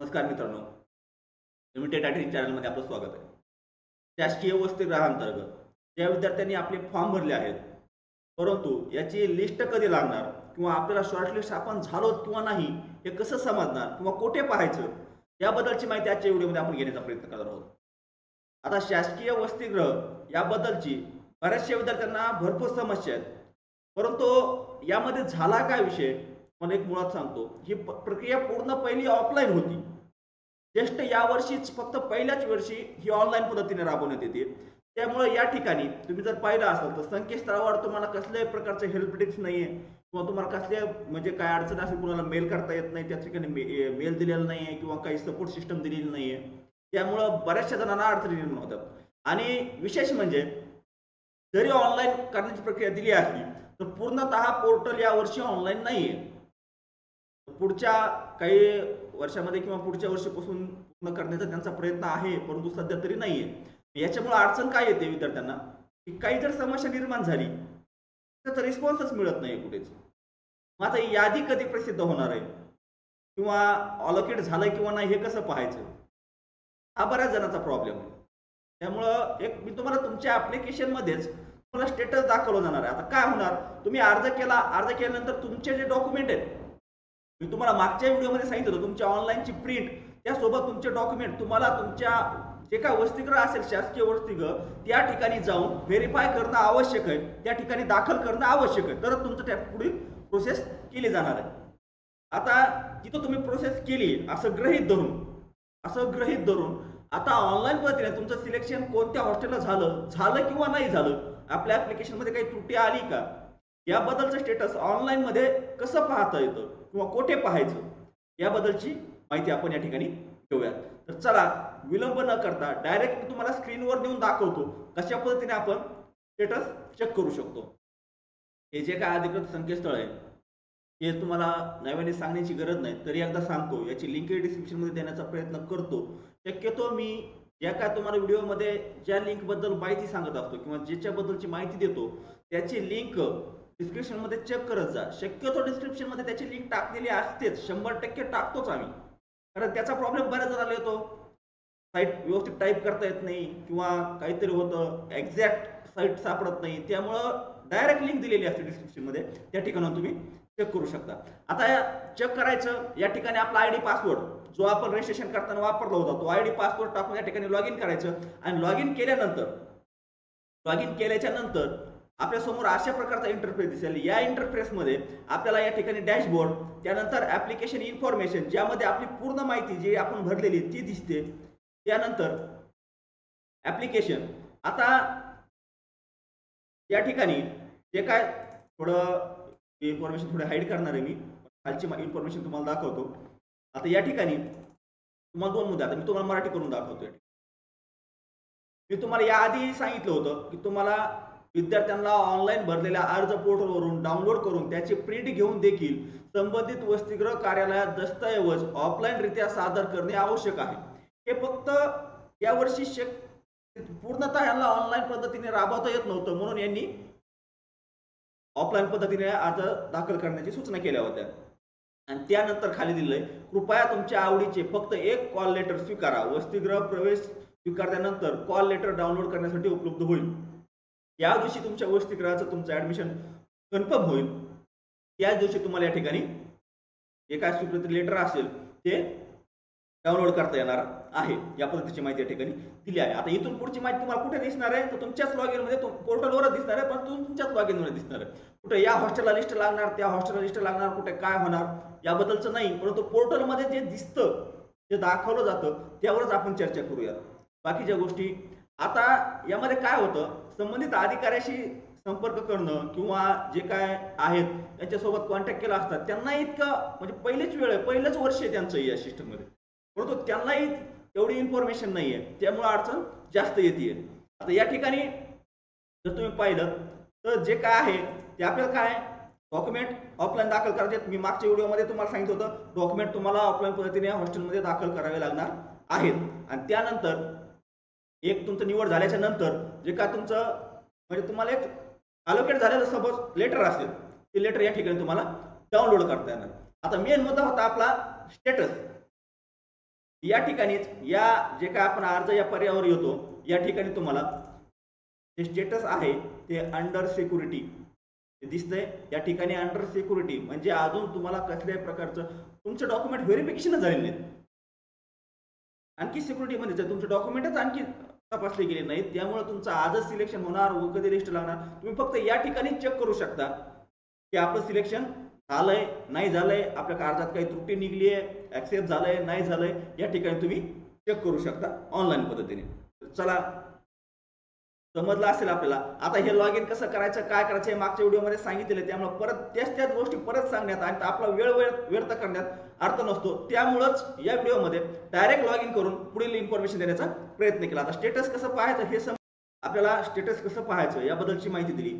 नमस्कार मित्रांनो, limited at चॅनलमध्ये आपलं स्वागत आहे. शासकीय वसतिगृहांतर्गत ज्या विद्यार्थ्यांनी आपले फॉर्म भरले आहेत, परंतु याची लिस्ट कधी लागणार किंवा आपल्याला शॉर्टलिस्ट आपण झालो किंवा नाही हे कसं समजणार किंवा कुठे पाहायचं याबद्दलची माहिती आजच्या व्हिडिओमध्ये आपण घेण्याचा प्रयत्न करत आहोत. आता शासकीय वसतिगृह याबद्दलची बऱ्याचशा विद्यार्थ्यांना भरपूर समस्या आहेत, परंतु यामध्ये झाला काय विषय मला एक मुळात सांगतो. ही प्रक्रिया पूर्ण पहिली ऑफलाईन होती. जस्ट यावर्षीच फक्त पहिल्याच वर्षी ही ऑनलाईन पद्धतीने राबवण्यात येते. त्यामुळे या ठिकाणी तुम्ही जर पाहिलं असेल तर संकेतस्थळावर तुम्हाला कसल्याही प्रकारचे हेल्प डेस्क नाहीये किंवा तुम्हाला कसल्या म्हणजे काय अडचण असेल कुणाला मेल करता येत नाही, त्या ठिकाणी मेल दिलेला नाहीये किंवा काही सपोर्ट सिस्टम दिलेली नाहीये. त्यामुळं बऱ्याचशा जणांना अडचणी निर्माण होतात. आणि विशेष म्हणजे जरी ऑनलाईन करण्याची प्रक्रिया दिली असली तर पूर्णतः पोर्टल यावर्षी ऑनलाईन नाहीये. पुढच्या काही वर्षामध्ये किंवा पुढच्या वर्षीपासून पूर्ण करण्याचा त्यांचा प्रयत्न आहे, परंतु सध्या तरी नाहीये. याच्यामुळे अडचण काय येते विद्यार्थ्यांना, की काही जर समस्या निर्माण झाली त्याचा रिस्पॉन्सच मिळत नाही कुठेच. मग आता यादी कधी प्रसिद्ध होणार आहे किंवा ऑलोकेट झालंय किंवा नाही हे कसं पाहायचं, हा बऱ्याच जणांचा प्रॉब्लेम आहे. त्यामुळं एक मी तुम्हाला तुमच्या ऍप्लिकेशनमध्येच तुम्हाला स्टेटस दाखवलं जाणार आहे. आता काय होणार, तुम्ही अर्ज केल्यानंतर तुमचे जे डॉक्युमेंट आहेत, मी तुम्हाला मागच्या व्हिडिओमध्ये सांगितलं होतं तुमच्या ऑनलाईनची प्रिंट त्यासोबत तुमचे डॉक्युमेंट तुम्हाला तुमच्या जे काय वसतिगृह असेल शासकीय वसतिगृह त्या ठिकाणी जाऊन व्हेरीफाय करणं आवश्यक आहे, त्या ठिकाणी दाखल करणं आवश्यक आहे, तरच तुमचं त्या पुढील प्रोसेस केली जाणार आहे. आता तिथं तुम्ही प्रोसेस केली असं गृहीत धरून आता ऑनलाईन पद्धतीने तुमचं सिलेक्शन कोणत्या हॉस्टेलला झालं किंवा नाही झालं, आपल्या ऍप्लिकेशनमध्ये काही त्रुटी आली का, याबद्दलचं स्टेटस ऑनलाईन मध्ये कसं पाहता येतं किंवा कोठे पाहायचं याबद्दलची माहिती आपण या ठिकाणी घेऊयात. तर चला विलंब न करता डायरेक्ट मी तुम्हाला स्क्रीनवर नेऊन दाखवतो कशा पद्धतीने आपण स्टेटस चेक करू शकतो. हे जे काय अधिकृत संकेतस्थळ आहे हे तुम्हाला नव्याने सांगण्याची गरज नाही, तरी एकदा सांगतो. याची लिंक डिस्क्रिप्शनमध्ये देण्याचा प्रयत्न करतो. शक्यतो मी ज्या काय तुम्हाला व्हिडिओमध्ये ज्या लिंकबद्दल माहिती सांगत असतो किंवा ज्याच्याबद्दलची माहिती देतो त्याची लिंक डिस्क्रिप्शनमध्ये चेक करत जा. शक्यतो डिस्क्रिप्शनमध्ये त्याची लिंक टाकलेली असतेच, 100% टाकतोच आम्ही. कारण त्याचा प्रॉब्लेम बऱ्याच जणांना येतो, साईट व्यवस्थित टाईप करता येत नाही किंवा काहीतरी होतं, एक्झॅक्ट साईट सापडत नाही. त्यामुळं डायरेक्ट लिंक दिलेली असते डिस्क्रिप्शनमध्ये, त्या ठिकाणाहून तुम्ही चेक करू शकता. आता चेक करायचं, या ठिकाणी आपला आयडी पासवर्ड जो आपण रजिस्ट्रेशन करताना वापरला होता तो आयडी पासवर्ड टाकून या ठिकाणी लॉग इन करायचं. आणि लॉग इन केल्याच्या नंतर आपल्या समोर अशा प्रकारचा इंटरफेस दिसेल. या इंटरफेसमध्ये आपल्याला या ठिकाणी डॅशबोर्ड, त्यानंतर ऍप्लिकेशन इन्फॉर्मेशन ज्यामध्ये आपली पूर्ण माहिती जी आपण भरलेली ती दिसते, त्यानंतर ऍप्लिकेशन. आता या ठिकाणी जे काय थोडं इन्फॉर्मेशन थोडं हाईड करणार आहे मी, खालची इन्फॉर्मेशन तुम्हाला दाखवतो. आता या ठिकाणी तुम्हाला दोन मुद्दे, आता मी तुम्हाला मराठी करून दाखवतोय. मी तुम्हाला याआधी सांगितलं होतं की तुम्हाला विद्यार्थ्यांना ऑनलाईन भरलेल्या अर्ज पोर्टलवरून डाउनलोड करून त्याची प्रिंट घेऊन देखील संबंधित वसतिगृह कार्यालयात दस्तऐवज ऑफलाईनरित्या सादर करणे आवश्यक आहे. हे फक्त यावर्षी पूर्णतः यांना ऑनलाईन पद्धतीने राबवता येत नव्हतं, म्हणून यांनी ऑफलाईन पद्धतीने अर्ज दाखल करण्याची सूचना केल्या होत्या. आणि त्यानंतर खाली दिलंय, कृपया तुमच्या आवडीचे फक्त एक कॉल लेटर स्वीकारा. वसतिगृह प्रवेश स्वीकारल्यानंतर कॉल लेटर डाउनलोड करण्यासाठी उपलब्ध होईल. या दिवशी तुमच्या वसतिगृहाचं तुमचं ऍडमिशन कन्फर्म होईल. त्याच दिवशी तुम्हाला या ठिकाणी जे काय स्वीकृती लेटर असेल ते डाउनलोड करता येणार आहे. या पद्धतीची माहिती या ठिकाणी दिली आहे. आता इथून पुढची माहिती तुम्हाला कुठे दिसणार आहे, तर तुमच्याच लॉग इन मध्ये पोर्टलवरच दिसणार आहे, पण तुमच्याच लॉग इन मध्ये दिसणार आहे. कुठे या हॉस्टेलला लिस्ट लागणार, त्या हॉस्टेलला लिस्ट लागणार, कुठे काय होणार याबद्दलचं नाही, परंतु पोर्टलमध्ये जे दिसतं जे दाखवलं जातं त्यावरच आपण चर्चा करूया. बाकीच्या गोष्टी आता यामध्ये काय होतं, संबंधित अधिकाऱ्याशी संपर्क करणं किंवा जे काय आहेत त्यांच्यासोबत कॉन्टॅक्ट केला असतात त्यांना इतकं म्हणजे पहिलंच वर्ष आहे त्यांचं या सिस्टममध्ये, परंतु त्यांनाही एवढी इन्फॉर्मेशन नाहीये, त्यामुळे अडचण जास्त येते. आता या ठिकाणी जर तुम्ही पाहिलं तर जे काय आहे ते आपल्याला काय डॉक्युमेंट ऑफलाईन दाखल करायचे. मी मागच्या व्हिडिओमध्ये तुम्हाला सांगितलं होतं डॉक्युमेंट तुम्हाला ऑफलाईन पद्धतीने हॉस्टेलमध्ये दाखल करावे लागणार आहेत. आणि त्यानंतर एक तुमचं निवड झाल्याच्या नंतर जे काय तुमचं म्हणजे तुम्हाला एक अलोकेट झालेलं सपोज लेटर असेल, ते लेटर या ठिकाणी तुम्हाला डाउनलोड करता येणार. आता मेन मुद्दा होता आपला स्टेटस. या ठिकाणीच या जे काय आपण अर्ज या पर्यायावर येतो या ठिकाणी तुम्हाला जे स्टेटस आहे ते अंडर सिक्युरिटी दिसतंय। या ठिकाणी अंडर सिक्युरिटी म्हणजे अजून तुम्हाला कसल्याही प्रकारचं तुमचं डॉक्युमेंट व्हेरिफिकेशन झालेलं नाही, आणखी सिक्युरिटीमध्ये जर तुमचे डॉक्युमेंटच आणखी तपासले गेले नाहीत, त्यामुळे तुमचं आजच सिलेक्शन होणार व कधी लिस्ट लागणार तुम्ही फक्त या ठिकाणी चेक करू शकता की आपलं सिलेक्शन झालंय नाही झालंय, आपल्या अर्जात काही त्रुटी निघली आहे, ऍक्सेप्ट झालंय नाही झालंय, या ठिकाणी तुम्ही चेक करू शकता ऑनलाईन पद्धतीने। चला, समजलं असेल आपल्याला। आता हे लॉग इन कसं करायचं काय करायचं हे मागच्या व्हिडिओमध्ये सांगितलेलं, त्यामुळे परत त्याच गोष्टी परत सांगण्यात आणि आपला वेळ व्यर्थ करण्यात अर्थ नसतो, त्यामुळेच या व्हिडिओमध्ये डायरेक्ट लॉग इन करून पुढील इन्फॉर्मेशन देण्याचा प्रयत्न केला। आता स्टेटस कसं पाहायचं हे आपल्याला स्टेटस कसं पाहायचं याबद्दलची माहिती दिली।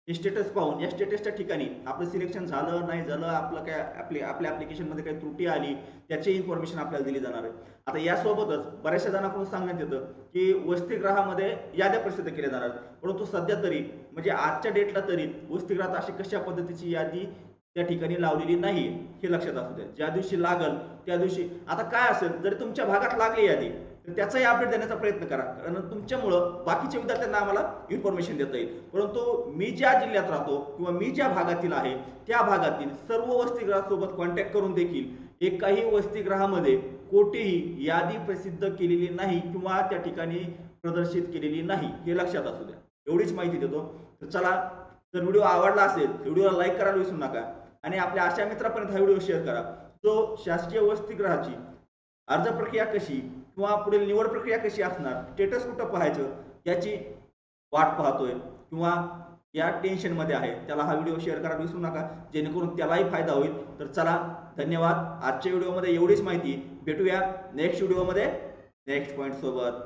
हे स्टेटस पाहून या स्टेटसच्या ठिकाणी आपलं सिलेक्शन झालं नाही झालं, आपलं काय आपल्या ॲप्लिकेशनमध्ये काही त्रुटी आली त्याची इन्फॉर्मेशन आपल्याला दिली जाणार आहे। आता यासोबतच बऱ्याचशा जणांकडून सांगण्यात येतं की वसतिगृहामध्ये याद्या प्रसिद्ध केल्या जाणार, परंतु सध्या तरी म्हणजे आजच्या डेटला तरी वसतिगृहात अशी कशा पद्धतीची यादी त्या ठिकाणी लावलेली नाही, हे लक्षात असू द्या। ज्या दिवशी लागल त्या दिवशी आता काय असेल, जरी तुमच्या भागात लागली यादी तर त्याचाही अपडेट देण्याचा प्रयत्न करा, कारण तुमच्यामुळं बाकीच्या विद्यार्थ्यांना आम्हाला इन्फॉर्मेशन देता येईल। परंतु मी ज्या जिल्ह्यात राहतो किंवा मी ज्या भागातील आहे त्या भागातील सर्व वसतिगृहासोबत कॉन्टॅक्ट करून देखील एकाही वसतिगृहामध्ये कोठेही यादी प्रसिद्ध केलेली नाही किंवा त्या ठिकाणी प्रदर्शित केलेली नाही, हे लक्षात असू द्या। एवढीच माहिती देतो। तर चला, जर व्हिडिओ आवडला असेल व्हिडिओला लाईक करायला विसरू नका आणि आपल्या अशा मित्रापर्यंत हा व्हिडिओ शेअर करा जो शासकीय वसतिगृहाची अर्ज प्रक्रिया कशी किंवा पुढील निवड प्रक्रिया कशी असणार, स्टेटस कुठं पाहायचं याची वाट पाहतोय किंवा या टेन्शनमध्ये आहे, त्याला हा व्हिडिओ शेअर करायला विसरू नका, जेणेकरून त्यालाही फायदा होईल। तर चला, धन्यवाद। आजच्या व्हिडिओमध्ये एवढीच माहिती, भेटूया नेक्स्ट व्हिडिओमध्ये नेक्स्ट पॉईंट सोबत।